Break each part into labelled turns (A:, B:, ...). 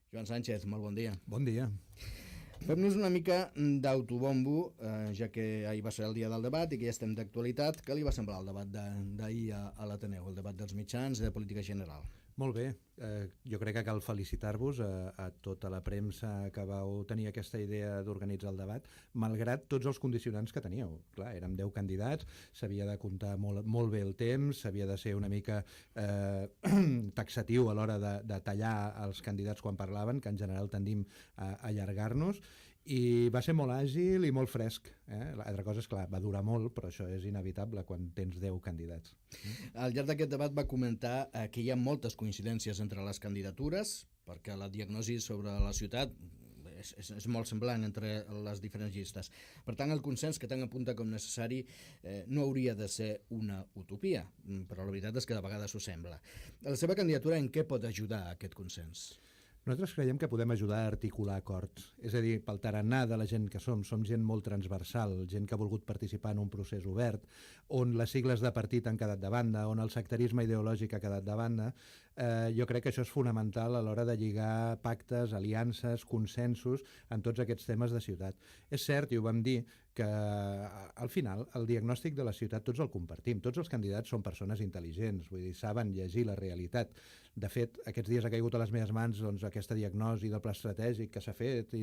A: Joan Sánchez, molt bon dia.
B: Bon dia.
A: Fem-nos una mica d'autobombo, ja que ahir va ser el dia del debat i que ja estem d'actualitat. Què li va semblar el debat d'ahir a l'Ateneu, el debat dels mitjans de política general?
B: Molt bé. Jo crec que cal felicitar-vos a tota la premsa que vau tenir aquesta idea d'organitzar el debat, malgrat tots els condicionants que teníeu. Clar, érem 10 candidats, s'havia de comptar molt bé el temps, s'havia de ser una mica taxatiu a l'hora de tallar els candidats quan parlaven, que en general tendim a allargar-nos, i va ser molt àgil i molt fresc. L'altra cosa és clar, va durar molt, però això és inevitable quan tens 10 candidats.
A: Al llarg d'aquest debat va comentar que hi ha moltes coincidències entre les candidatures, perquè la diagnosi sobre la ciutat és molt semblant entre les diferents llistes. Per tant, el consens que tant apunta com necessari no hauria de ser una utopia, però la veritat és que de vegades ho sembla. La seva candidatura en què pot ajudar a aquest consens?
B: Nosaltres creiem que podem ajudar a articular acords. És a dir, pel tarannà de la gent que som gent molt transversal, gent que ha volgut participar en un procés obert, on les sigles de partit han quedat de banda, on el sectarisme ideològic ha quedat de banda. Jo crec que això és fonamental a l'hora de lligar pactes, aliances, consensos en tots aquests temes de ciutat. És cert, i ho vam dir, que al final el diagnòstic de la ciutat tots el compartim. Tots els candidats són persones intel·ligents, vull dir, saben llegir la realitat. De fet, aquests dies ha caigut a les meves mans aquesta diagnosi del pla estratègic que s'ha fet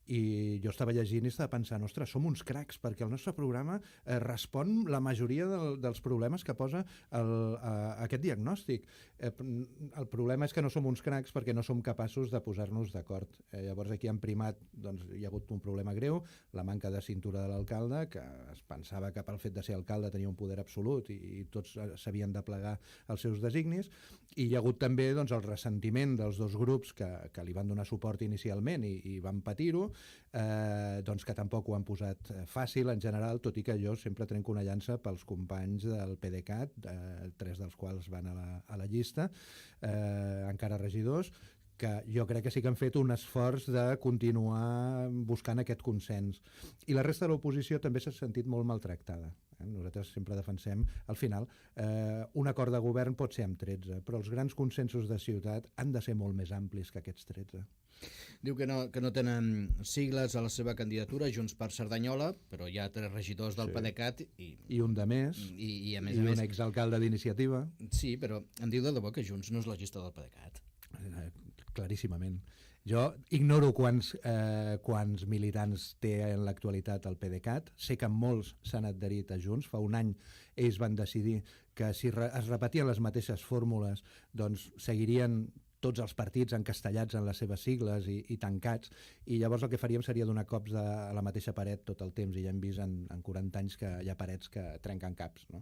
B: i jo estava llegint i estava pensant, ostres, som uns cracs perquè el nostre programa respon la majoria dels problemes que posa aquest diagnòstic. El problema és que no som uns cracs perquè no som capaços de posar-nos d'acord. Llavors aquí han primat, doncs hi ha hagut un problema greu, la manca de cintura de l'alcalde, que es pensava que pel fet de ser alcalde tenia un poder absolut i tots s'havien de plegar als seus designis, i hi ha hagut també doncs, el ressentiment dels dos grups que li van donar suport inicialment i van patir-ho, doncs que tampoc ho han posat fàcil en general, tot i que jo sempre trenco una llança pels companys del PDeCAT, 3 dels quals van a la llista, encara regidors, que jo crec que sí que han fet un esforç de continuar buscant aquest consens. I la resta de l'oposició també s'ha sentit molt maltractada. Nosaltres sempre defensem, al final, un acord de govern pot ser amb 13, però els grans consensos de ciutat han de ser molt més amplis que aquests 13.
A: Diu que no tenen sigles a la seva candidatura, Junts per Cerdanyola, però hi ha 3 regidors del PDeCAT
B: i un de més,
A: i a més
B: un exalcalde d'Iniciativa.
A: Sí, però em diu de debò que Junts no és la llista del PDeCAT.
B: Claríssimament. Jo ignoro quants militants té en l'actualitat el PDeCAT. Sé que molts s'han adherit a Junts. Fa un any ells van decidir que si es repetien les mateixes fórmules doncs seguirien tots els partits encastellats en les seves sigles i tancats, i llavors el que faríem seria donar cops a la mateixa paret tot el temps, i ja hem vist en 40 anys que hi ha parets que trenquen caps, no?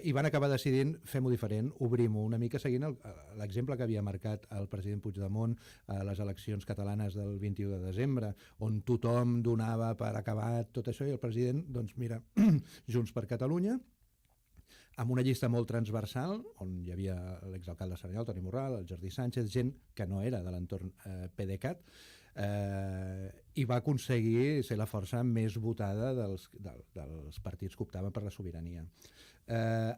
B: I van acabar decidint fem-ho diferent, obrim-ho una mica seguint l'exemple que havia marcat el president Puigdemont a les eleccions catalanes del 21 de desembre, on tothom donava per acabat tot això, i el president, doncs mira, Junts per Catalunya, amb una llista molt transversal, on hi havia l'exalcalde de Cerdanyola, Toni Morral, el Jordi Sánchez, gent que no era de l'entorn PDeCAT, i va aconseguir ser la força més votada dels partits que optaven per la sobirania.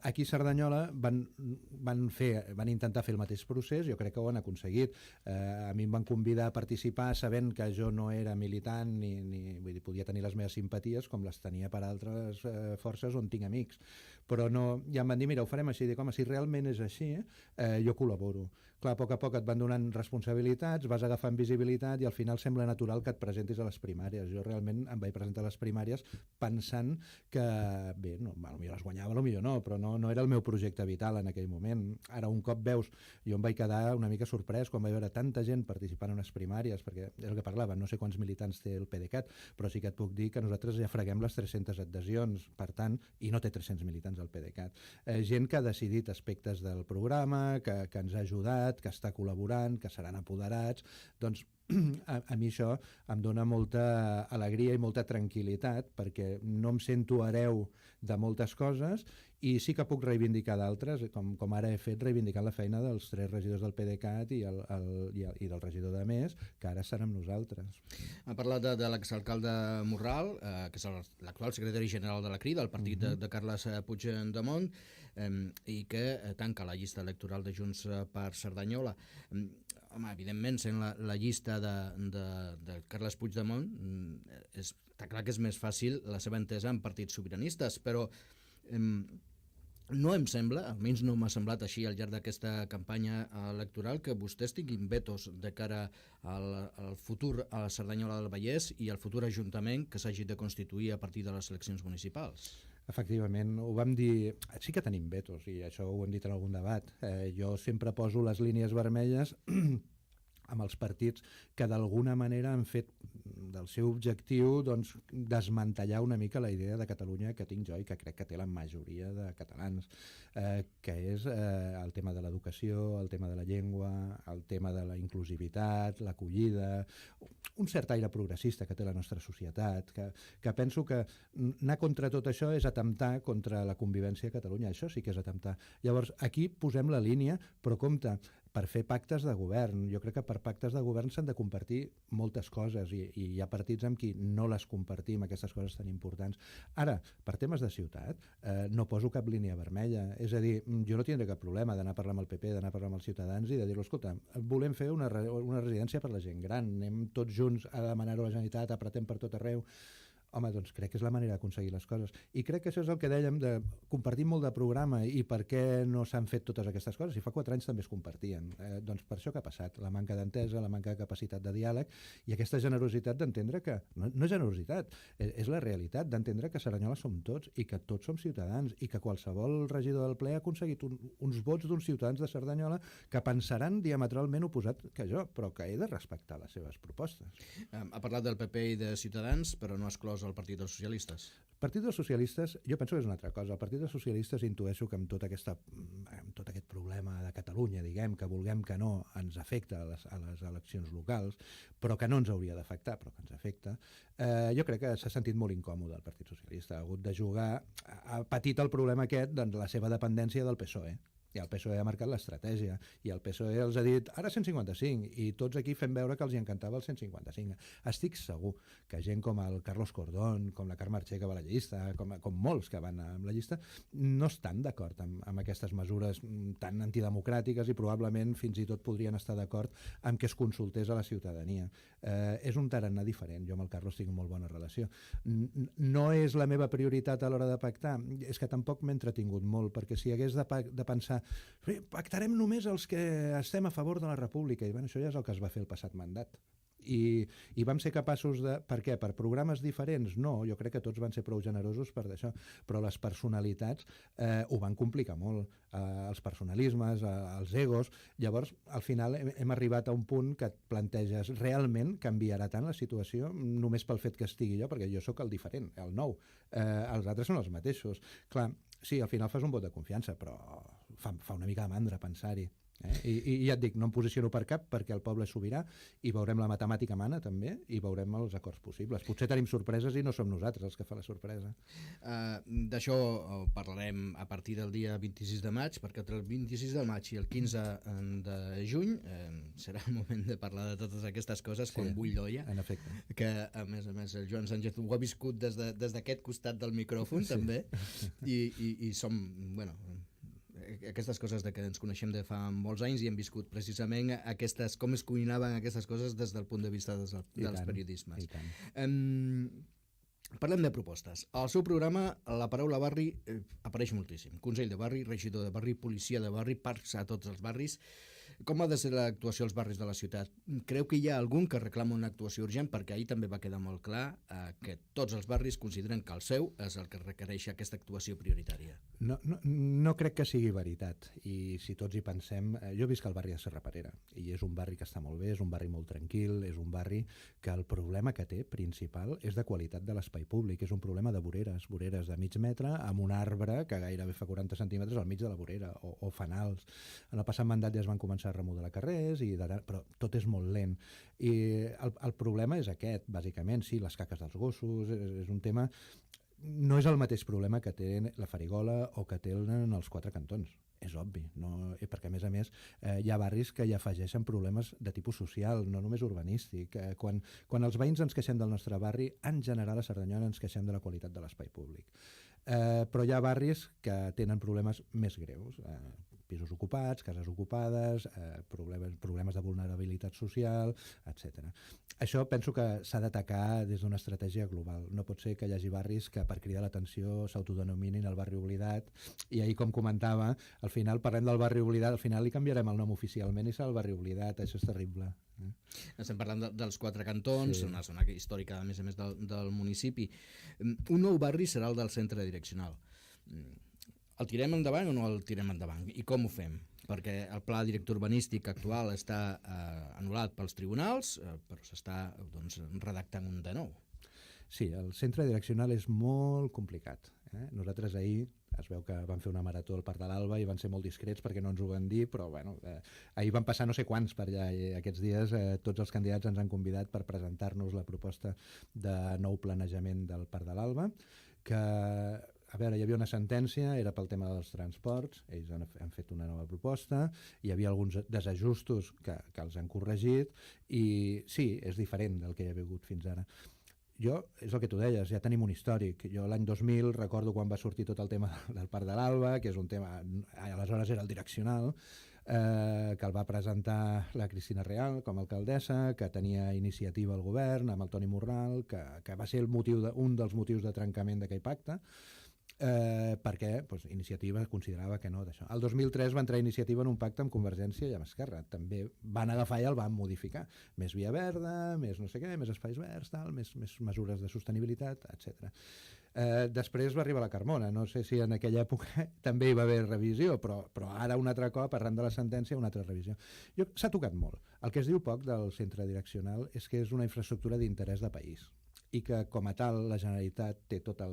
B: Aquí a Cerdanyola van intentar fer el mateix procés, jo crec que ho han aconseguit. A mi em van convidar a participar sabent que jo no era militant ni vull dir, podia tenir les meves simpaties com les tenia per altres forces on tinc amics, però no, ja em van dir, mira, ho farem així, dic, home, si realment és així, jo col·laboro. Clar, a poc et van donant responsabilitats, vas agafant visibilitat i al final sembla natural que et presentis a les primàries. Jo realment em vaig presentar a les primàries pensant que, bé, potser les guanyava, potser no, però no era el meu projecte vital en aquell moment. Ara, un cop veus, jo em vaig quedar una mica sorprès quan vaig veure tanta gent participant en unes primàries, perquè és el que parlava, no sé quants militants té el PDeCAT, però sí que et puc dir que nosaltres ja freguem les 300 adhesions, per tant, i no té 300 militants al PDeCAT. Gent que ha decidit aspectes del programa, que ens ha ajudat, que està col·laborant, que seran apoderats, doncs a mi això em dona molta alegria i molta tranquil·litat, perquè no em sento hereu de moltes coses i sí que puc reivindicar d'altres, com ara he fet reivindicant la feina dels 3 regidors del PDeCAT i del regidor de Més, que ara estan amb nosaltres.
A: Ha parlat de l'exalcalde Morral, que és l'actual secretari general de la Crida, el partit de Carles Puigdemont, i que tanca la llista electoral de Junts per Cerdanyola. home, evidentment, sent la llista de Carles Puigdemont, està clar que és més fàcil la seva entesa en partits sobiranistes, però no em sembla, almenys no m'ha semblat així al llarg d'aquesta campanya electoral, que vostès tinguin vetos de cara al futur a la Cerdanyola del Vallès i al futur ajuntament que s'hagi de constituir a partir de les eleccions municipals.
B: Efectivament, ho vam dir, sí que tenim vetos i això ho hem dit en algun debat. Jo sempre poso les línies vermelles amb els partits que d'alguna manera han fet del seu objectiu doncs, desmantellar una mica la idea de Catalunya que tinc jo i que crec que té la majoria de catalans, que és el tema de l'educació, el tema de la llengua, el tema de la inclusivitat, l'acollida, un cert aire progressista que té la nostra societat, que penso que anar contra tot això és atemptar contra la convivència a Catalunya, això sí que és atemptar. Llavors, aquí posem la línia, però compte, per fer pactes de govern. Jo crec que per pactes de govern s'han de compartir moltes coses i hi ha partits amb qui no les compartim, aquestes coses tan importants. Ara, per temes de ciutat, no poso cap línia vermella. És a dir, jo no tindré cap problema d'anar a parlar amb el PP, d'anar a parlar amb els ciutadans i de dir-los, escolta, volem fer una residència per la gent gran, anem tots junts a demanar-ho a la Generalitat, apretem per tot arreu. Home, doncs crec que és la manera d'aconseguir les coses. I crec que això és el que dèiem, de compartir molt de programa i per què no s'han fet totes aquestes coses. I fa 4 anys també es compartien. Doncs per això que ha passat, la manca d'entesa, la manca de capacitat de diàleg i aquesta generositat d'entendre que, no és generositat, és la realitat d'entendre que Cerdanyola som tots i que tots som ciutadans i que qualsevol regidor del ple ha aconseguit uns vots d'uns ciutadans de Cerdanyola que pensaran diametralment oposat que jo, però que he de respectar les seves propostes.
A: Ha parlat del PP i de Ciutadans, però no ha exclòs el Partit dels Socialistes.
B: El Partit dels Socialistes, jo penso que és una altra cosa. El Partit dels Socialistes intueixo que amb tot aquest problema de Catalunya, diguem, que vulguem que no, ens afecta a les eleccions locals, però que no ens hauria d'afectar, però que ens afecta. Jo crec que s'ha sentit molt incòmode el Partit Socialista. Ha hagut de jugar, ha patit el problema aquest de la seva dependència del PSOE. I el PSOE ha marcat l'estratègia i el PSOE els ha dit ara 155 i tots aquí fem veure que els hi encantava el 155. Estic segur que gent com el Carlos Cordón, com la Carme Archer que va a la llista, com molts que van amb la llista, no estan d'acord amb aquestes mesures tan antidemocràtiques i probablement fins i tot podrien estar d'acord amb que es consultés a la ciutadania. És un tarannà diferent. Jo amb el Carlos tinc molt bona relació. No és la meva prioritat a l'hora de pactar, és que tampoc m'he entretingut molt, perquè si hagués de pensar pactarem només els que estem a favor de la República, i això ja és el que es va fer el passat mandat. I vam ser capaços de... Per què? Per programes diferents? No, jo crec que tots van ser prou generosos per d'això, però les personalitats ho van complicar molt, els personalismes, els egos. Llavors, al final hem arribat a un punt que et planteges realment canviarà tant la situació només pel fet que estigui jo, perquè jo sóc el diferent, el nou. Els altres són els mateixos. Clar, sí, al final fas un vot de confiança, però fa una mica de mandra pensar-hi. I ja et dic, no em posiciono per cap perquè el poble és sobirà i veurem la matemàtica mana també i veurem els acords possibles. Potser tenim sorpreses i no som nosaltres els que fa la sorpresa.
A: D'això parlarem a partir del dia 26 de maig, perquè entre el 26 de maig i el 15 de juny serà el moment de parlar de totes aquestes coses quan bull l'olla,
B: en efecte.
A: Que a més el Joan Sánchez ho ha viscut des d'aquest costat del micròfon també i som, bueno, aquestes coses de que ens coneixem de fa molts anys i hem viscut precisament com es cuinaven aquestes coses des del punt de vista dels periodismes. Parlem de propostes. Al seu programa la paraula barri apareix moltíssim. Consell de barri, regidor de barri, policia de barri, parcs a tots els barris. Com ha de ser l'actuació als barris de la ciutat? Creu que hi ha algun que reclama una actuació urgent? Perquè ahir també va quedar molt clar que tots els barris consideren que el seu és el que requereix aquesta actuació prioritària.
B: No crec que sigui veritat. I si tots hi pensem... Jo visc al barri de Serra Parera i és un barri que està molt bé, és un barri molt tranquil, és un barri que el problema que té principal és de qualitat de l'espai públic. És un problema de voreres de mig metre amb un arbre que gairebé fa 40 centímetres al mig de la vorera o fanals. En el passat mandat ja es van començar a remodelar carrers, però tot és molt lent. I el problema és aquest, bàsicament. Sí, les caques dels gossos, és un tema... No és el mateix problema que té la Farigola o que tenen els Quatre Cantons. És obvi, perquè a més hi ha barris que hi afegeixen problemes de tipus social, no només urbanístic. Quan els veïns ens queixem del nostre barri, en general a Cerdanyola ens queixem de la qualitat de l'espai públic. Però hi ha barris que tenen problemes més greus. pisos ocupats, cases ocupades, problemes de vulnerabilitat social, etc. Això penso que s'ha d'atacar des d'una estratègia global. No pot ser que hi hagi barris que per cridar l'atenció s'autodenominin el barri oblidat, i ahir, com comentava, al final parlem del barri oblidat, al final li canviarem el nom oficialment i serà el barri oblidat. Això és terrible.
A: Estem parlant dels 4 cantons,
B: Sí.
A: una zona històrica a més del municipi. Un nou barri serà el del centre direccional. El tirem endavant o no el tirem endavant? I com ho fem? Perquè el pla director urbanístic actual està anul·lat pels tribunals, però s'està redactant un de nou.
B: Sí, el centre direccional és molt complicat. Nosaltres ahir es veu que van fer una marató al Parc de l'Alba i van ser molt discrets perquè no ens ho van dir, però bueno, ahir van passar no sé quants per allà, i aquests dies tots els candidats ens han convidat per presentar-nos la proposta de nou planejament del Parc de l'Alba, que, a veure, hi havia una sentència, era pel tema dels transports, ells han fet una nova proposta, hi havia alguns desajustos que els han corregit, i sí, és diferent del que hi ha hagut fins ara. Jo, és el que tu deies, ja tenim un històric. Jo l'any 2000 recordo quan va sortir tot el tema del Parc de l'Alba, que és un tema, aleshores era el direccional, que el va presentar la Cristina Real com a alcaldessa, que tenia iniciativa al govern amb el Toni Morral, que va ser un dels motius de trencament d'aquell pacte, perquè Iniciativa considerava que no d'això. El 2003 va entrar Iniciativa en un pacte amb Convergència i amb Esquerra. També van agafar i el van modificar. Més via verda, més no sé què, més espais verds, més mesures de sostenibilitat, etc. Després va arribar la Carmona. No sé si en aquella època també hi va haver revisió, però ara un altre cop, arran de la sentència, una altra revisió. S'ha tocat molt. El que es diu poc del centre direccional és que és una infraestructura d'interès de país, i que com a tal la Generalitat té tota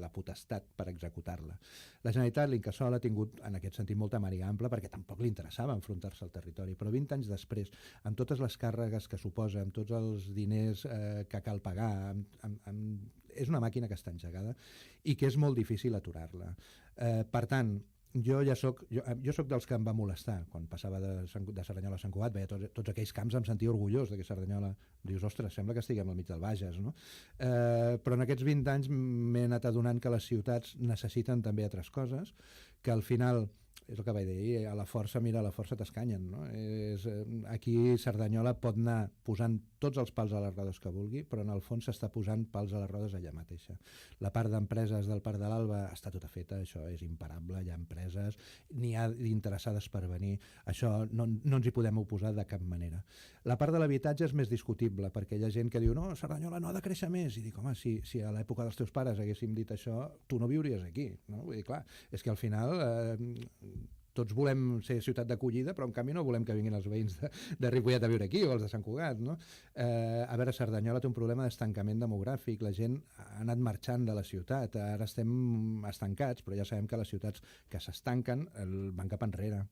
B: la potestat per executar-la. La Generalitat, l'Incasòl, ha tingut en aquest sentit molta màniga ampla perquè tampoc li interessava enfrontar-se al territori, però 20 anys després, amb totes les càrregues que suposa, amb tots els diners que cal pagar, és una màquina que està engegada i que és molt difícil aturar-la. Per tant, jo soc dels que em va molestar quan passava de Cerdanyola a Sant Cugat, veia tots aquells camps, em sentia orgullós de que Cerdanyola, dius, ostres, sembla que estiguem al mig del Bages, no? Però en aquests 20 anys m'he anat adonant que les ciutats necessiten també altres coses, que al final, és el que vaig dir, a la força, mira, a la força t'escanyen, no? Aquí Cerdanyola pot anar posant tots els pals a les rodes que vulgui, però en el fons s'està posant pals a les rodes allà mateixa. La part d'empreses del Parc de l'Alba està tota feta, això és imparable, hi ha empreses, n'hi ha interessades per venir, això no ens hi podem oposar de cap manera. La part de l'habitatge és més discutible, perquè hi ha gent que diu, no, Cerdanyola no ha de créixer més, i dic, home, si a l'època dels teus pares haguéssim dit això, tu no viuries aquí, no? Vull dir, clar, és que al final tots volem ser ciutat d'acollida, però en canvi no volem que vinguin els veïns de Ripollet a viure aquí o els de Sant Cugat, no? A veure, Cerdanyola té un problema d'estancament demogràfic, la gent ha anat marxant de la ciutat, ara estem estancats, però ja sabem que les ciutats que s'estanquen van cap enrere.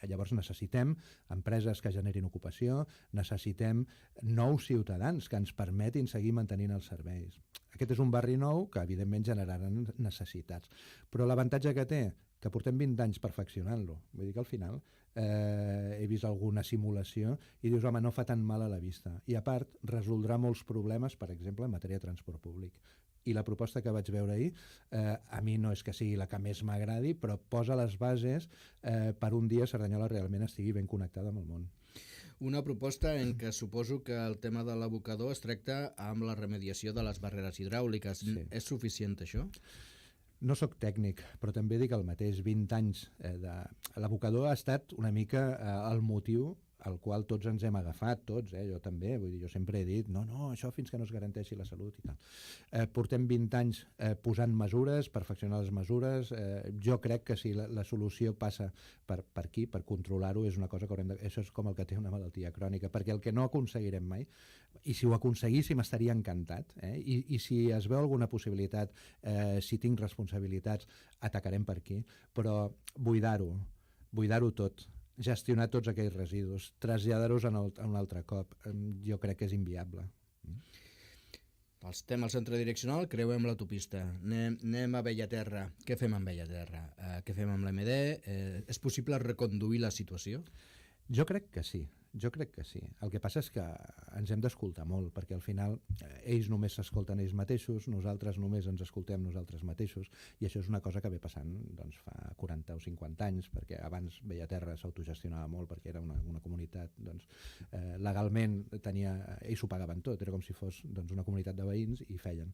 B: Llavors necessitem empreses que generin ocupació, necessitem nous ciutadans que ens permetin seguir mantenint els serveis. Aquest és un barri nou que evidentment generaran necessitats, però l'avantatge que té, que portem 20 anys perfeccionant-lo. Vull dir que al final he vist alguna simulació i dius, home, no fa tan mal a la vista. I a part, resoldrà molts problemes, per exemple, en matèria de transport públic. I la proposta que vaig veure ahir, a mi no és que sigui la que més m'agradi, però posa les bases per un dia Cerdanyola realment estigui ben connectada amb el món.
A: Una proposta en què suposo que el tema de l'abocador es tracta amb la remediació de les barreres hidràuliques. Sí. És suficient això?
B: No sóc tècnic, però també dic el mateix, 20 anys l'abocador ha estat una mica el motiu al qual tots ens hem agafat, tots, jo també, vull dir, jo sempre he dit, no, això fins que no es garanteixi la salut i tal. Portem 20 anys posant mesures, perfeccionant les mesures, jo crec que si la solució passa per aquí, per controlar-ho, és una cosa que haurem de... Això és com el que té una malaltia crònica, perquè el que no aconseguirem mai, i si ho aconseguíssim estaria encantat, i si es veu alguna possibilitat, si tinc responsabilitats, atacarem per aquí, però buidar-ho tot, gestionar tots aquells residus, traslladar-los a un altre cop, jo crec que és inviable.
A: Estem al centre direccional, creuem l'autopista, anem a Bellaterra. Què fem amb Bellaterra? Què fem amb l'MD? És possible reconduir la situació?
B: Jo crec que sí. Jo crec que sí. El que passa és que ens hem d'escoltar molt, perquè al final ells només s'escolten ells mateixos, nosaltres només ens escoltem nosaltres mateixos, i això és una cosa que ve passant doncs, fa 40 o 50 anys, perquè abans Bellaterra s'autogestionava molt, perquè era una comunitat, doncs, legalment ells ho pagaven tot, era com si fos doncs, una comunitat de veïns i feien.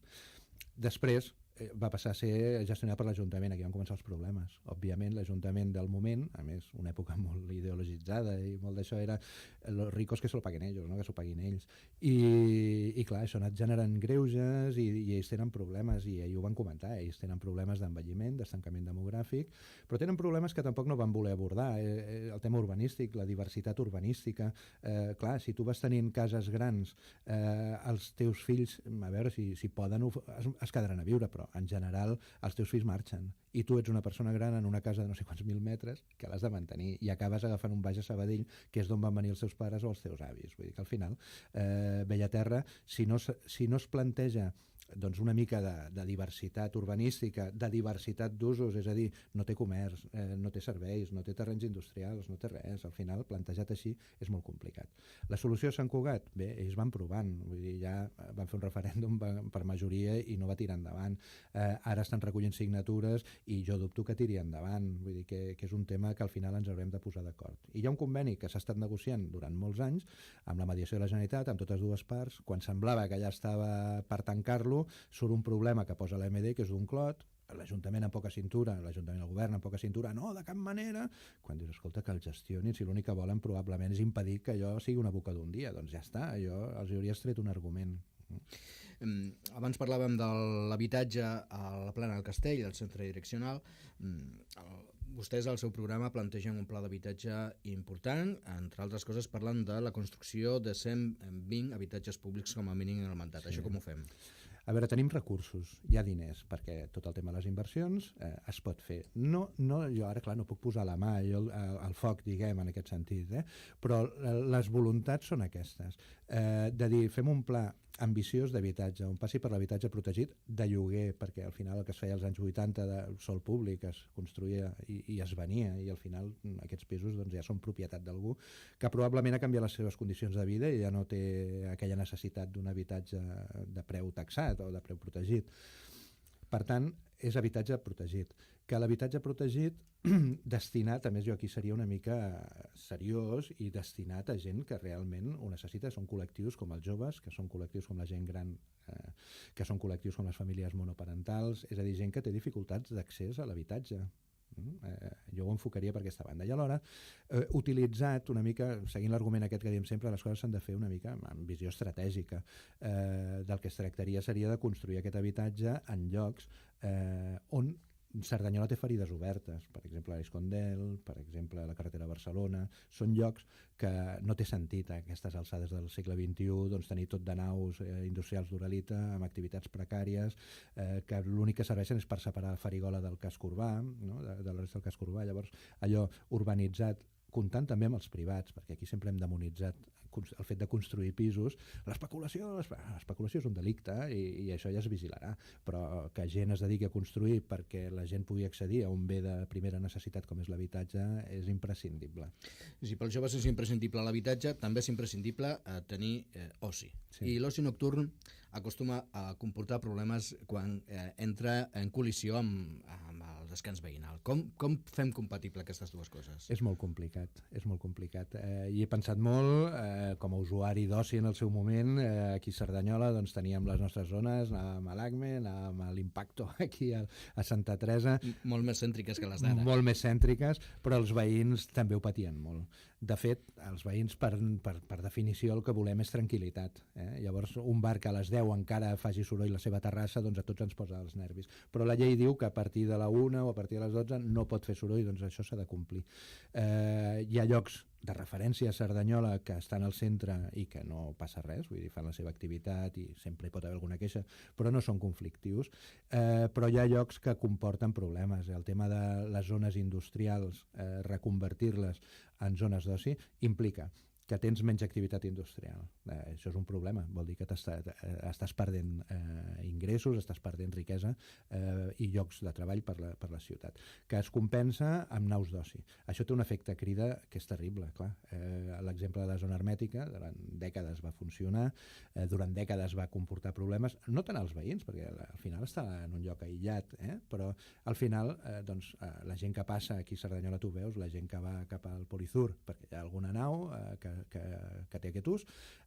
B: Després va passar a ser gestionat per l'Ajuntament, aquí van començar els problemes. Òbviament, l'Ajuntament del moment, a més, una època molt ideologitzada i molt d'això era los ricos que se lo paguen ells, no? Que s'ho paguin ells. I clar, això ha anat generant greuges i ells tenen problemes, i ho van comentar, ells tenen problemes d'envelliment, d'estancament demogràfic, però tenen problemes que tampoc no van voler abordar. El tema urbanístic, la diversitat urbanística. Clar, si tu vas tenint cases grans, els teus fills, a veure si poden, es quedaran a viure, però en general els teus fills marxen i tu ets una persona gran en una casa de no sé quants mil metres que l'has de mantenir i acabes agafant un baix a Sabadell, que és d'on van venir els teus pares o els teus avis. Vull dir que al final Bellaterra, si no es planteja doncs una mica de diversitat urbanística, de diversitat d'usos, és a dir, no té comerç, no té serveis, no té terrenys industrials, no té res, al final plantejat així és molt complicat. La solució a Sant Cugat? Bé, ells van provant, vull dir, ja van fer un referèndum per majoria i no va tirar endavant. Ara estan recollint signatures i jo dubto que tiri endavant, vull dir que és un tema que al final ens haurem de posar d'acord. I hi ha un conveni que s'ha estat negociant durant molts anys amb la mediació de la Generalitat, amb totes dues parts, quan semblava que ja estava per tancar-lo, surt un problema que posa l'AMD, que és d'un clot, l'Ajuntament amb poca cintura, l'Ajuntament del govern amb poca cintura, no, de cap manera, quan dius, escolta, que el gestionin, si l'únic que volen probablement és impedir que allò sigui una boca d'un dia, doncs ja està, jo els hauria tret un argument.
A: Abans parlàvem de l'habitatge a la Plana del Castell, al centre direccional. Vostès al seu programa plantegen un pla d'habitatge important, entre altres coses parlen de la construcció de 120 habitatges públics com a mínim en el mandat. Sí. Això com ho fem?
B: A veure, tenim recursos, hi ha diners, perquè tot el tema de les inversions es pot fer. No, jo ara, clar, no puc posar la mà al foc, diguem, en aquest sentit, però les voluntats són aquestes. De dir, fem un pla ambiciós d'habitatge, on passi per l'habitatge protegit de lloguer, perquè al final el que es feia als anys 80 de sol públic es construïa i es venia, i al final aquests pisos doncs, ja són propietat d'algú que probablement ha canviat les seves condicions de vida i ja no té aquella necessitat d'un habitatge de preu taxat o de preu protegit. Per tant, és habitatge protegit. Que l'habitatge protegit destinat, a més jo aquí seria una mica seriós, i destinat a gent que realment ho necessita, són col·lectius com els joves, que són col·lectius com la gent gran, que són col·lectius com les famílies monoparentals, és a dir, gent que té dificultats d'accés a l'habitatge. Jo ho enfocaria per aquesta banda. I alhora, utilitzat una mica, seguint l'argument aquest que diem sempre, les coses s'han de fer una mica amb visió estratègica. Del que es tractaria seria de construir aquest habitatge en llocs on Cerdanyola té ferides obertes, per exemple a l'Escondel, per exemple a la carretera a Barcelona. Són llocs que no té sentit a aquestes alçades del segle XXI doncs, tenir tot de naus industrials d'uralita amb activitats precàries que l'únic que serveixen és per separar la farigola del casc urbà, no? de la resta del casc urbà. Llavors, allò urbanitzat, comptant també amb els privats, perquè aquí sempre hem demonitzat el fet de construir pisos. L'especulació és un delicte i això ja es vigilarà, però que gent es dediqui a construir perquè la gent pugui accedir a un bé de primera necessitat com és l'habitatge és imprescindible.
A: Si pels joves és imprescindible l'habitatge, també és imprescindible tenir oci. Sí. I l'oci nocturn acostuma a comportar problemes quan entra en col·lisió amb el descans veïnal. Com fem compatible aquestes dues coses?
B: És molt complicat, i he pensat molt, com a usuari d'oci en el seu moment, aquí a Cerdanyola doncs, teníem les nostres zones, anàvem a l'Acme, anàvem a l'Impacto aquí a Santa Teresa.
A: Molt més cèntriques que les d'ara.
B: Molt més cèntriques, però els veïns també ho patien molt. De fet, els veïns, per definició, el que volem és tranquil·litat. Llavors, un bar que a les 10 encara faci soroll la seva terrassa, doncs a tots ens posa els nervis. Però la llei diu que a partir de la 1 o a partir de les 12 no pot fer soroll, doncs això s'ha de complir. Hi ha llocs de referència a Cerdanyola que estan al centre i que no passa res, vull dir, fan la seva activitat i sempre hi pot haver alguna queixa, però no són conflictius. Però hi ha llocs que comporten problemes. El tema de les zones industrials, reconvertir-les en zones d'oci, implica que tens menys activitat industrial. Això és un problema, vol dir que estàs perdent ingressos, estàs perdent riquesa i llocs de treball per la ciutat, que es compensa amb naus d'oci. Això té un efecte crida que és terrible, clar. L'exemple de la zona hermètica, durant dècades va funcionar, durant dècades va comportar problemes, no tant als veïns, perquè al final està en un lloc aïllat, però al final la gent que passa aquí a Cerdanyola, tu veus, la gent que va cap al Polizur, perquè hi ha alguna nau que té aquest ús,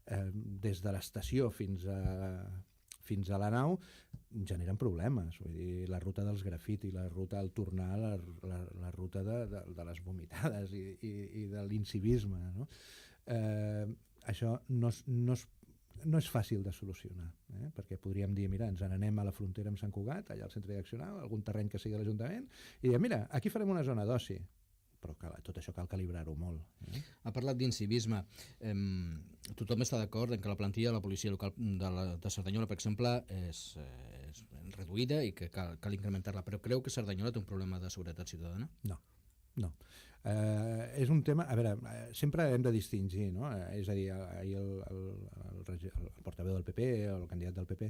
B: des de l'estació fins a la nau generen problemes. Vull dir, la ruta dels grafiti, la ruta al tornar, la ruta de les vomitades i de l'incivisme, no? Això no és fàcil de solucionar, perquè podríem dir, mira, ens n'anem a la frontera amb Sant Cugat, allà al centre direccional, algun terreny que sigui de l'Ajuntament, i diem, mira, aquí farem una zona d'oci. Però tot això cal calibrar-ho molt.
A: Ha parlat d'incivisme. Tothom està d'acord en que la plantilla de la policia local de Cerdanyola, per exemple, és reduïda i que cal incrementar-la, però creu que Cerdanyola té un problema de seguretat ciutadana?
B: No. És un tema, a veure, sempre hem de distingir, no? És a dir, ahir el portaveu del PP o el candidat del PP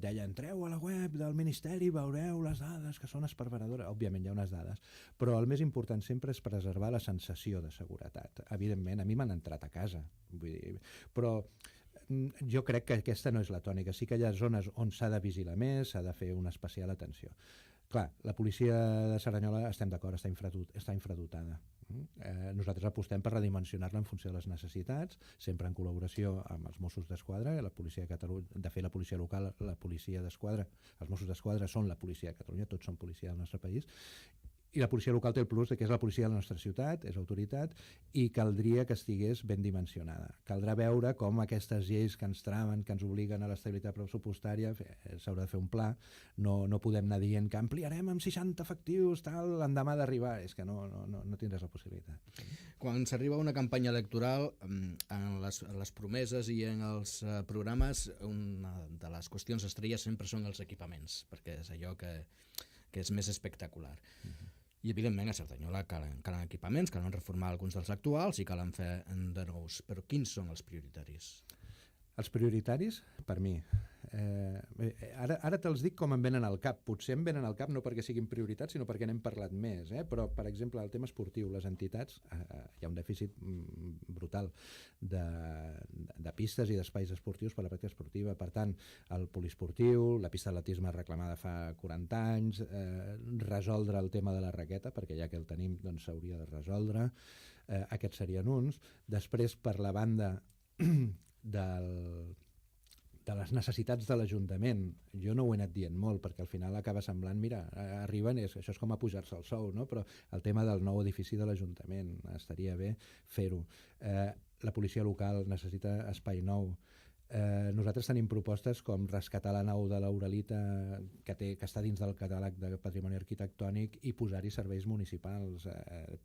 B: deia, entreu a la web del Ministeri, veureu les dades que són esparveradores. Òbviament hi ha unes dades, però el més important sempre és preservar la sensació de seguretat. Evidentment, a mi m'han entrat a casa, vull dir, però jo crec que aquesta no és la tònica. Sí que hi ha zones on s'ha de vigilar més, s'ha de fer una especial atenció. Clar, la policia de Cerdanyola, estem d'acord, està infradotada. Nosaltres apostem per redimensionar-la en funció de les necessitats, sempre en col·laboració amb els Mossos d'Esquadra, la policia de Catalunya, de fet la policia local, la policia d'Esquadra, els Mossos d'Esquadra són la policia de Catalunya, tots són policia del nostre país, i la policia local té el plus de que és la policia de la nostra ciutat, és autoritat, i caldria que estigués ben dimensionada. Caldrà veure com aquestes lleis que ens traven, que ens obliguen a l'estabilitat pressupostària, s'haurà de fer un pla, no podem anar dient que ampliarem amb 60 efectius, tal, l'endemà d'arribar, és que no tindràs la possibilitat.
A: Quan s'arriba a una campanya electoral, en les promeses i en els programes, una de les qüestions estrelles sempre són els equipaments, perquè és allò que és més espectacular. I evidentment a Cerdanyola calen equipaments, calen reformar alguns dels actuals i calen fer de nous. Però quins són els prioritaris?
B: Els prioritaris, per mi, ara te'ls dic com em venen al cap. Potser em venen al cap no perquè siguin prioritats, sinó perquè n'hem parlat més. Però, per exemple, el tema esportiu, les entitats, hi ha un dèficit brutal de pistes i d'espais esportius per a la pràctica esportiva. Per tant, el poliesportiu, la pista d'atletisme reclamada fa 40 anys, resoldre el tema de la raqueta, perquè ja que el tenim doncs s'hauria de resoldre. Aquests serien uns. Després, per la banda de les necessitats de l'Ajuntament, jo no ho he anat dient molt perquè al final acaba semblant, mira, arriben, això és com a pujar-se el sou, no? Però el tema del nou edifici de l'Ajuntament estaria bé fer-ho. La policia local necessita espai nou. Nosaltres tenim propostes com rescatar la nau de l'Uralita que està dins del catàleg de patrimoni arquitectònic i posar-hi serveis municipals.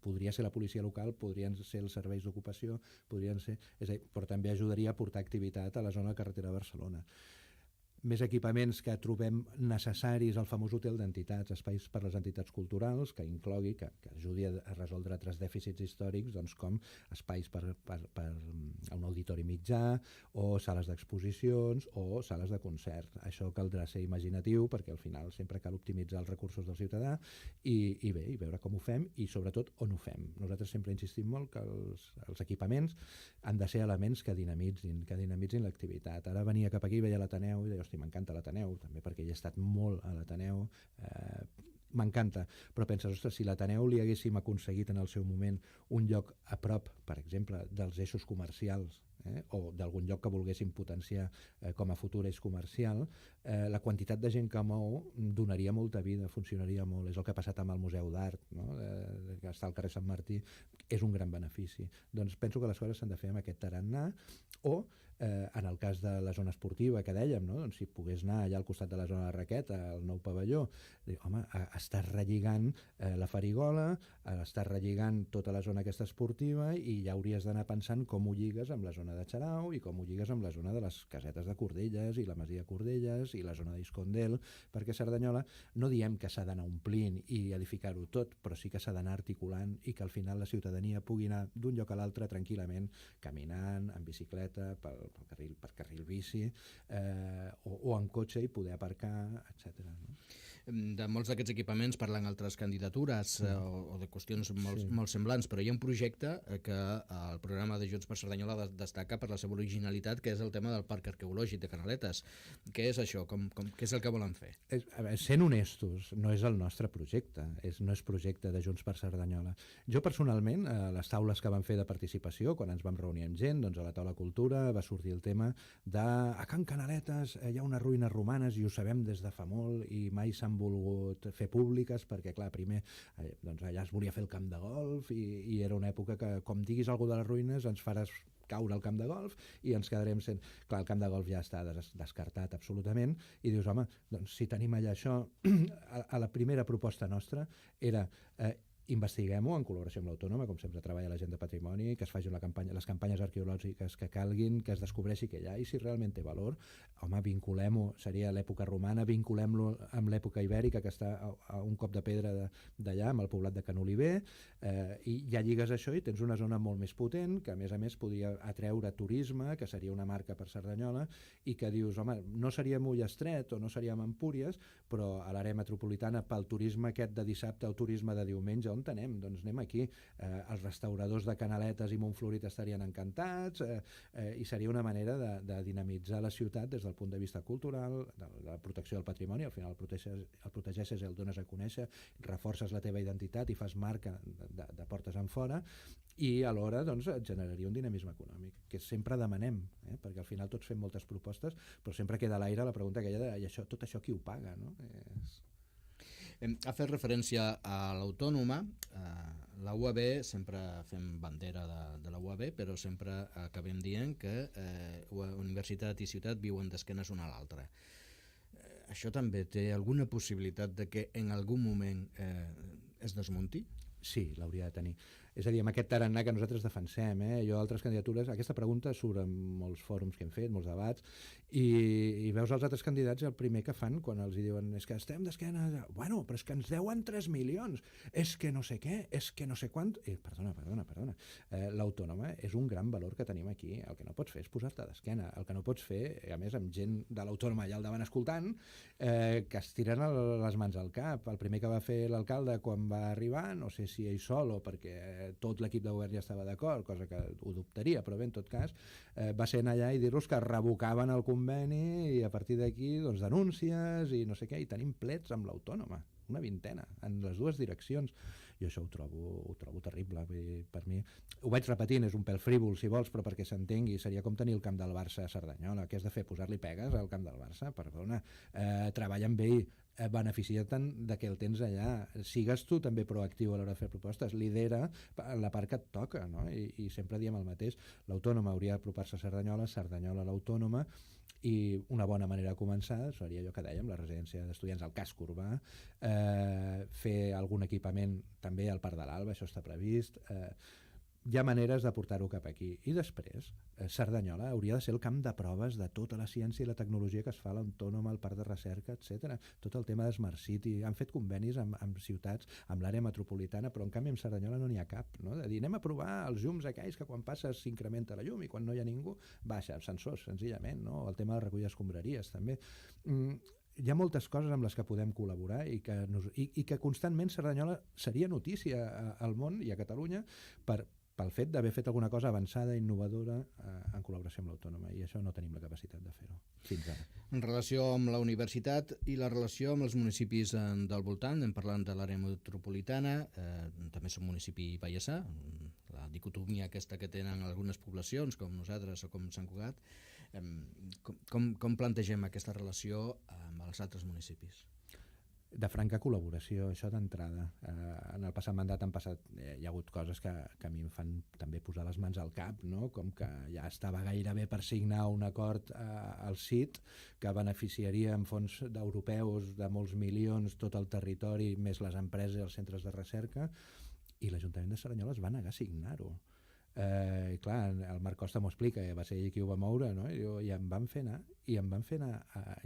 B: Podria ser la policia local, podrien ser els serveis d'ocupació, però també ajudaria a portar activitat a la zona de carretera de Barcelona. Més equipaments que trobem necessaris, el famós hotel d'entitats, espais per a les entitats culturals, que inclogui, que ajudi a resoldre altres dèficits històrics, doncs com espais per un auditori mitjà, o sales d'exposicions, o sales de concert. Això caldrà ser imaginatiu, perquè al final sempre cal optimitzar els recursos del ciutadà i veure com ho fem i sobretot on ho fem. Nosaltres sempre insistim molt que els equipaments han de ser elements que dinamitzin l'activitat. Ara venia cap aquí, veia l'Ateneu i deia, hosti, m'encanta l'Ateneu, també perquè hi he estat molt a l'Ateneu, m'encanta, però penses, ostres, si l'Ateneu li haguéssim aconseguit en el seu moment un lloc a prop, per exemple, dels eixos comercials, o d'algun lloc que volguéssim potenciar com a futur eix comercial, la quantitat de gent que mou donaria molta vida, funcionaria molt. És el que ha passat amb el Museu d'Art, no? Que està al carrer Sant Martí, és un gran benefici. Doncs penso que les coses s'han de fer amb aquest tarannà, o en el cas de la zona esportiva que dèiem, no? Doncs si pogués anar allà al costat de la zona de raqueta, al nou pavelló, home, estàs relligant la farigola, estàs relligant tota la zona aquesta esportiva i ja hauries d'anar pensant com ho lligues amb la zona de Xarau i com ho lligues amb la zona de les casetes de Cordelles i la Masia Cordelles i la zona d'Iscondel, perquè Cerdanyola no diem que s'ha d'anar omplint i edificar-ho tot, però sí que s'ha d'anar articulant i que al final la ciutadania ciutadania pugui anar d'un lloc a l'altre tranquil·lament, caminant, en bicicleta, per carril bici, o en cotxe i poder aparcar, etc. No?
A: De molts d'aquests equipaments parlen altres candidatures o de qüestions molt semblants, però hi ha un projecte que el programa de Junts per Cerdanyola destaca per la seva originalitat, que és el tema del Parc Arqueològic de Canaletes. Què és això? Què és el que volen fer?
B: Sent honestos, no és el nostre projecte, no és projecte de Junts per Cerdanyola. Jo personalment, a les taules que vam fer de participació, quan ens vam reunir amb gent, doncs a la taula cultura va sortir el tema de a Can Canaletes hi ha unes ruïnes romanes i ho sabem des de fa molt i mai s'han volgut fer públiques perquè, clar, primer doncs allà es volia fer el camp de golf i era una època que, com diguis alguna de les ruïnes, ens faràs caure al camp de golf i ens quedarem sent... Clar, el camp de golf ja està descartat absolutament i dius, home, doncs si tenim allà això... A la primera proposta nostra era... investiguem-ho en col·laboració amb l'Autònoma, com sempre treballa la gent de patrimoni, que es facin les campanyes arqueològiques que calguin, que es descobreixi què hi ha i si realment té valor, home, vinculem-ho, seria l'època romana, vinculem-lo amb l'època ibèrica que està a un cop de pedra d'allà, amb el poblat de Can Oliver, i ja lligues això i tens una zona molt més potent, que a més podria atreure turisme, que seria una marca per Cerdanyola, i que dius, home, no seríem Ullastret o no seríem Empúries, però a l'àrea metropolitana pel turisme aquest de dissabte o turisme de diumenge, on anem? Doncs anem aquí. Els restauradors de Canaletes i Montflorit estarien encantats i seria una manera de dinamitzar la ciutat des del punt de vista cultural, de la protecció del patrimoni, al final el protegeixes i el dones a conèixer, reforces la teva identitat i fas marca de portes en fora i alhora doncs, et generaria un dinamisme econòmic, que sempre demanem, perquè al final tots fem moltes propostes, però sempre queda a l'aire la pregunta aquella de tot això qui ho paga, no?
A: Ha fet referència a l'Autònoma. La UAB, sempre fem bandera de la UAB, però sempre acabem dient que universitat i ciutat viuen d'esquenes una a l'altra. Això també té alguna possibilitat de que en algun moment es desmunti?
B: Sí, l'hauria de tenir. És a dir, amb aquest tarannà que nosaltres defensem, jo altres candidatures, aquesta pregunta surt en molts fòrums que hem fet, molts debats, i veus els altres candidats i el primer que fan quan els diuen és que estem d'esquena, bueno, però és que ens deuen 3 milions, és que no sé què, és que no sé quant... Perdona. L'Autònoma és un gran valor que tenim aquí. El que no pots fer és posar-te d'esquena. El que no pots fer, a més, amb gent de l'Autònoma allà al davant escoltant, que es tiren les mans al cap. El primer que va fer l'alcalde quan va arribar, no sé si ell sol o perquè tot l'equip de govern ja estava d'acord, cosa que ho dubtaria, però bé, en tot cas, va ser anar allà i dir-los que revocaven el conveni i a partir d'aquí doncs, denúncies i no sé què, i tenim plets amb l'Autònoma, una vintena, en les dues direccions. Jo això ho trobo terrible. Per mi, ho vaig repetint, és un pèl frívol si vols, però perquè s'entengui, seria com tenir el camp del Barça a Cerdanyola. Què has de fer? Posar-li pegues al camp del Barça? Perdona, treballa amb ell, beneficia-te'n de que el tens allà, sigues tu també proactiu a l'hora de fer propostes, lidera la part que et toca, no? I sempre diem el mateix, l'Autònoma hauria d'apropar-se a Cerdanyola, Cerdanyola a l'Autònoma, i una bona manera de començar seria allò que dèiem, la residència d'estudiants al casc urbà, fer algun equipament també al Parc de l'Alba, això està previst, hi ha maneres de portar-ho cap aquí. I després, Cerdanyola hauria de ser el camp de proves de tota la ciència i la tecnologia que es fa a l'Autònoma, al Parc de Recerca, etc. Tot el tema de Smart City. Han fet convenis amb ciutats, amb l'àrea metropolitana, però en canvi amb Cerdanyola no n'hi ha cap. No? De dir, anem a provar els llums aquells que quan passes s'incrementa la llum i quan no hi ha ningú baixa, sensors, senzillament. No? El tema de recollir escombraries, també. Hi ha moltes coses amb les que podem col·laborar i que constantment Cerdanyola seria notícia al món i a Catalunya pel fet d'haver fet alguna cosa avançada, innovadora, en col·laboració amb l'Autònoma, i això no tenim la capacitat de fer-ho fins ara.
A: En relació amb la universitat i la relació amb els municipis del voltant, hem parlat de l'àrea metropolitana, també som municipi vallèsà, la dicotomia aquesta que tenen algunes poblacions, com nosaltres o com Sant Cugat. Com plantegem aquesta relació amb els altres municipis?
B: De franca col·laboració, això d'entrada. En el passat mandat hi ha hagut coses que a mi em fan també posar les mans al cap, no? Com que ja estava gairebé per signar un acord al CIT que beneficiaria amb fons europeus de molts milions tot el territori, més les empreses i els centres de recerca, i l'Ajuntament de Cerdanyola es va negar a signar-ho. Clar, el Marc Costa m'ho explica, va ser ell qui ho va moure, no? I em van fer anar,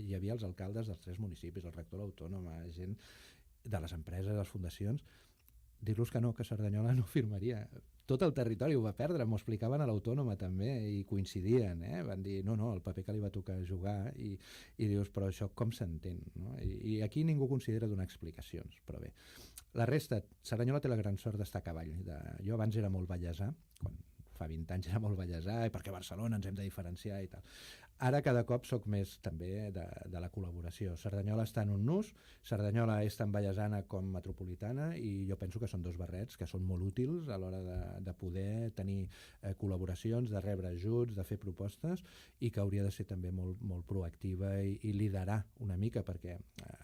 B: hi havia els alcaldes dels 3 municipis, el rector de l'Autònoma, gent de les empreses, les fundacions, dir-los que no, que Cerdanyola no firmaria. tot el territori ho va perdre, m'ho explicaven a l'Autònoma també, i coincidien, van dir, no, el paper que li va tocar jugar, i dius, però això com s'entén? No? I aquí ningú considera donar explicacions, però bé. La resta, Cerdanyola té la gran sort d'estar a cavall. Jo abans era molt vallesà, quan fa 20 anys era molt vallesà, i perquè a Barcelona ens hem de diferenciar i tal. Ara cada cop sóc més també de la col·laboració. Cerdanyola està en un nus, Cerdanyola és tan vallesana com metropolitana, i jo penso que són dos barrets que són molt útils a l'hora de poder tenir col·laboracions, de rebre ajuts, de fer propostes, i que hauria de ser també molt, molt proactiva i liderar una mica, perquè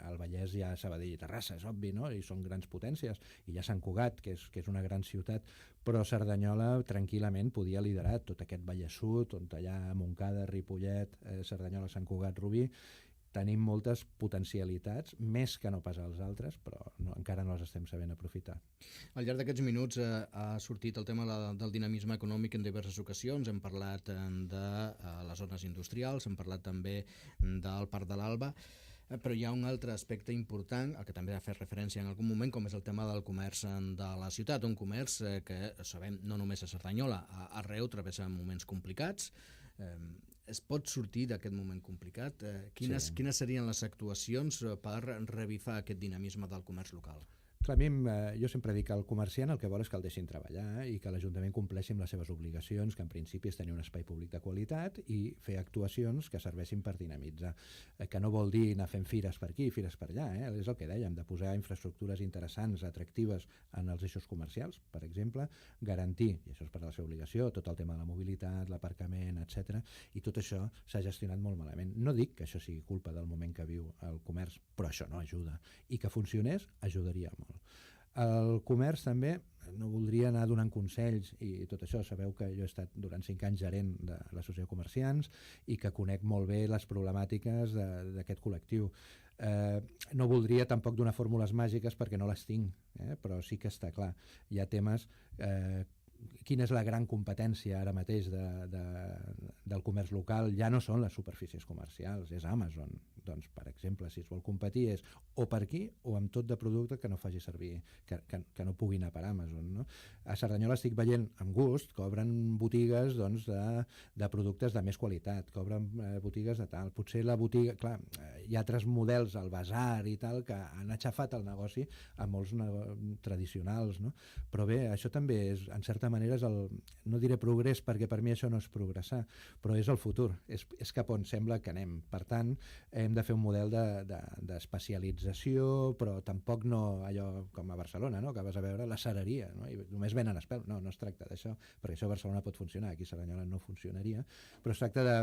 B: al Vallès hi ha Sabadell i Terrassa, és obvi, no? I són grans potències, i hi ha Sant Cugat, que és una gran ciutat, però Cerdanyola tranquil·lament podia liderar tot aquest Vallès Sud, on allà Montcada, Ripollet, Cerdanyola, Sant Cugat, Rubí, tenim moltes potencialitats, més que no pas als altres, però encara no les estem sabent aprofitar.
A: Al llarg d'aquests minuts ha sortit el tema del dinamisme econòmic en diverses ocasions. Hem parlat de les zones industrials, hem parlat també del Parc de l'Alba, però hi ha un altre aspecte important, al que també ha fet referència en algun moment, com és el tema del comerç de la ciutat, un comerç que sabem no només a Cerdanyola, arreu travessa moments complicats. Es pot sortir d'aquest moment complicat? Quines serien les actuacions per revifar aquest dinamisme del comerç local?
B: Clar, a mi, jo sempre dic que el comerciant el que vol és que el deixin treballar i que l'Ajuntament compleixi amb les seves obligacions, que en principi és tenir un espai públic de qualitat i fer actuacions que serveixin per dinamitzar, que no vol dir anar fent fires per aquí, fires per allà, és el que dèiem, de posar infraestructures interessants, atractives en els eixos comercials, per exemple, garantir, i això és per la seva obligació, tot el tema de la mobilitat, l'aparcament, etc. I tot això s'ha gestionat molt malament. No dic que això sigui culpa del moment que viu el comerç, però això no ajuda. I que funcionés, ajudaria molt. El comerç també, no voldria anar donant consells i tot això, sabeu que jo he estat durant 5 anys gerent de l'Associació de Comerciants i que conec molt bé les problemàtiques d'aquest col·lectiu. No voldria tampoc donar fórmules màgiques perquè no les tinc, però sí que està clar. Hi ha temes... Quina és la gran competència ara mateix del comerç local? Ja no són les superfícies comercials, és Amazon. Doncs, per exemple, si es vol competir és o per aquí o amb tot de producte que no faci servir, que no pugui anar per Amazon. No? A Cerdanyola estic veient amb gust que obren botigues de productes de més qualitat, que obren botigues de tal. Potser la botiga... Clar, hi ha altres models, el basar i tal, que han aixafat el negoci a molts tradicionals. No? Però bé, això també és, en certa manera, no diré progrés, perquè per mi això no és progressar, però és el futur, és cap on sembla que anem. Per tant, hem de fer un model d'especialització, però tampoc no allò com a Barcelona, no? Que vas a veure la cereria, no? I només venen espel. No es tracta d'això, perquè això a Barcelona pot funcionar, aquí a Cerdanyola no funcionaria, però es tracta de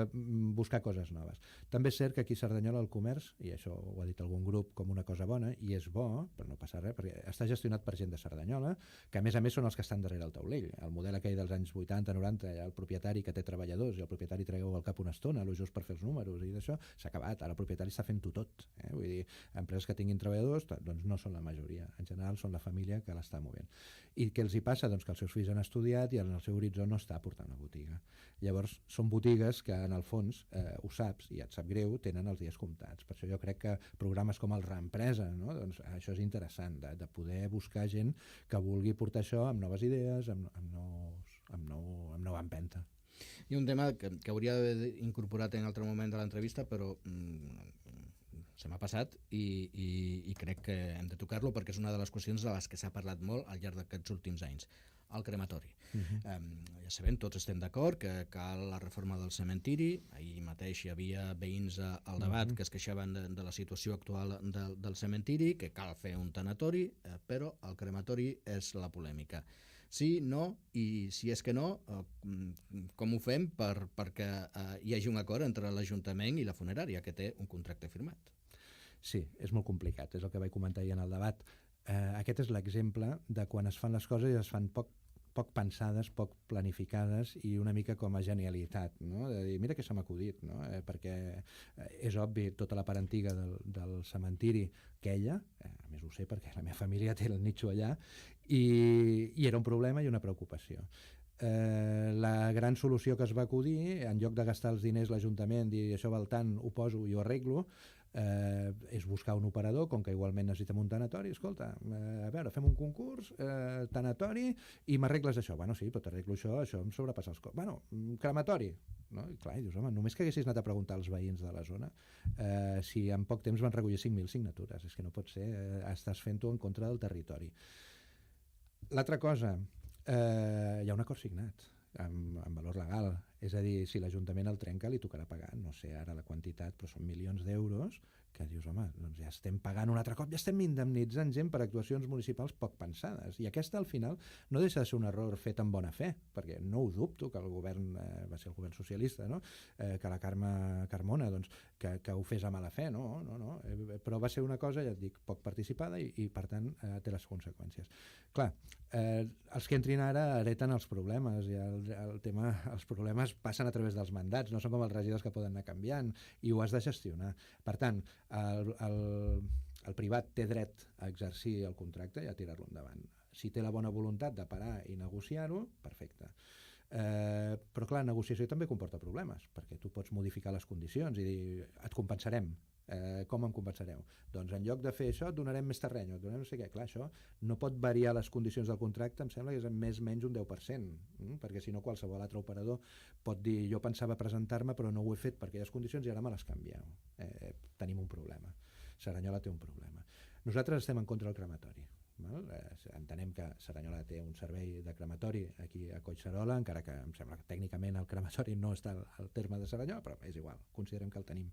B: buscar coses noves. També és cert que aquí a Cerdanyola el comerç, i això ho ha dit algun grup com una cosa bona, i és bo, però no passa res, perquè està gestionat per gent de Cerdanyola, que a més són els que estan darrere el taulell. El model aquell dels anys 80-90, el propietari que té treballadors i el propietari tragueu al cap una estona, just per fer els números, i d'això s'ha acabat. Ara el propietari està fent-ho tot. Vull dir, empreses que tinguin treballadors doncs no són la majoria. En general són la família que l'està movent. I què els hi passa? Doncs que els seus fills han estudiat i en el seu horitzó no està portant una botiga. Llavors són botigues que en el fons, ho saps i et sap greu, tenen els dies comptats. Per això jo crec que programes com el Reempresa, no? Doncs això és interessant, de poder buscar gent que vulgui portar això amb noves idees, amb nova empenta.
A: I un tema que hauria d'haver incorporat en altre moment de l'entrevista, però se m'ha passat i crec que hem de tocar-lo perquè és una de les qüestions de les que s'ha parlat molt al llarg d'aquests últims anys, el crematori. Ja sabem, tots estem d'acord que cal la reforma del cementiri. Ahir mateix hi havia veïns al debat que es queixaven de la situació actual del cementiri, que cal fer un tanatori, però el crematori és la polèmica. Sí, no, i si és que no, com ho fem perquè hi hagi un acord entre l'Ajuntament i la funerària, que té un contracte firmat?
B: Sí, és molt complicat, és el que vaig comentar ahir en el debat. Aquest és l'exemple de quan es fan les coses i es fan poc pensades, poc planificades i una mica com a genialitat, no? De dir, mira què se m'ha acudit, no? Perquè és obvi, tota la part antiga del cementiri queia, a més ho sé perquè la meva família té el nitxo allà, i era un problema i una preocupació. La gran solució que es va acudir, en lloc de gastar els diners l'Ajuntament, dir això val tant, ho poso i ho arreglo, és buscar un operador, com que igualment necessitem un tanatori, escolta, a veure, fem un concurs, tanatori, i m'arregles això. Bueno, sí, però t'arreglo això em sobrepassa els costos. Bueno, crematori. No? I clar, i dius, home, només que haguessis anat a preguntar als veïns de la zona si en poc temps van recollir 5.000 signatures. És que no pot ser, estàs fent-ho en contra del territori. L'altra cosa, hi ha un acord signat amb valor legal, és a dir, si l'Ajuntament el trenca li tocarà pagar, no sé ara la quantitat, però són milions d'euros que dius, home, doncs ja estem pagant un altre cop, ja estem indemnitzant gent per actuacions municipals poc pensades, i aquesta al final no deixa de ser un error fet amb bona fe, perquè no ho dubto que el govern, va ser el govern socialista, no? Que la Carmona, doncs, que ho fes a mala fe, no, però va ser una cosa, ja et dic, poc participada i per tant té les conseqüències. Clar, els que entrin ara hereten els problemes, i els problemes passen a través dels mandats, no són com els regidors que poden anar canviant, i ho has de gestionar. Per tant, el privat té dret a exercir el contracte i a tirar-lo endavant. Si té la bona voluntat de parar i negociar-ho, perfecte. Però clar, negociació també comporta problemes, perquè tu pots modificar les condicions i dir, et compensarem. Com em compensareu? Doncs en lloc de fer això et donarem més terreny, et donarem no sé què. Clar, això no pot variar les condicions del contracte, em sembla que és més o menys un 10%, perquè si no qualsevol altre operador pot dir, jo pensava presentar-me però no ho he fet per aquelles condicions i ara me les canvieu. Tenim un problema. Cerdanyola té un problema. Nosaltres estem en contra del crematori. Entenem que Cerdanyola té un servei de crematori aquí a Collserola, encara que em sembla que tècnicament el crematori no està al terme de Cerdanyola, però és igual, considerem que el tenim.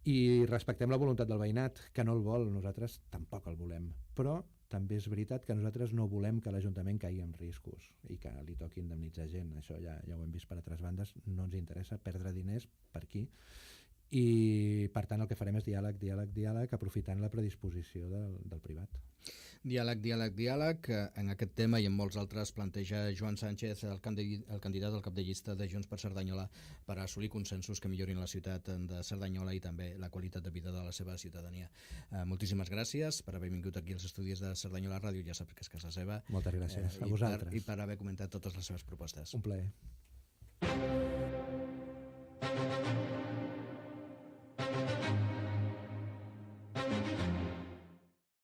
B: I respectem la voluntat del veïnat, que no el vol, nosaltres tampoc el volem, però també és veritat que nosaltres no volem que l'Ajuntament caigui en riscos i que li toqui indemnitzar gent, això ja ho hem vist per altres bandes, no ens interessa perdre diners per aquí, i per tant el que farem és diàleg, aprofitant la predisposició del privat.
A: Diàleg, en aquest tema i en molts altres planteja Joan Sánchez, el candidat al cap de llista de Junts per Cerdanyola, per assolir consensos que millorin la ciutat de Cerdanyola i també la qualitat de vida de la seva ciutadania. Moltíssimes gràcies per haver vingut aquí als estudis de Cerdanyola Ràdio, ja saps que és casa seva.
B: Moltes gràcies a vosaltres.
A: I per haver comentat totes les seves propostes.
B: Un plaer.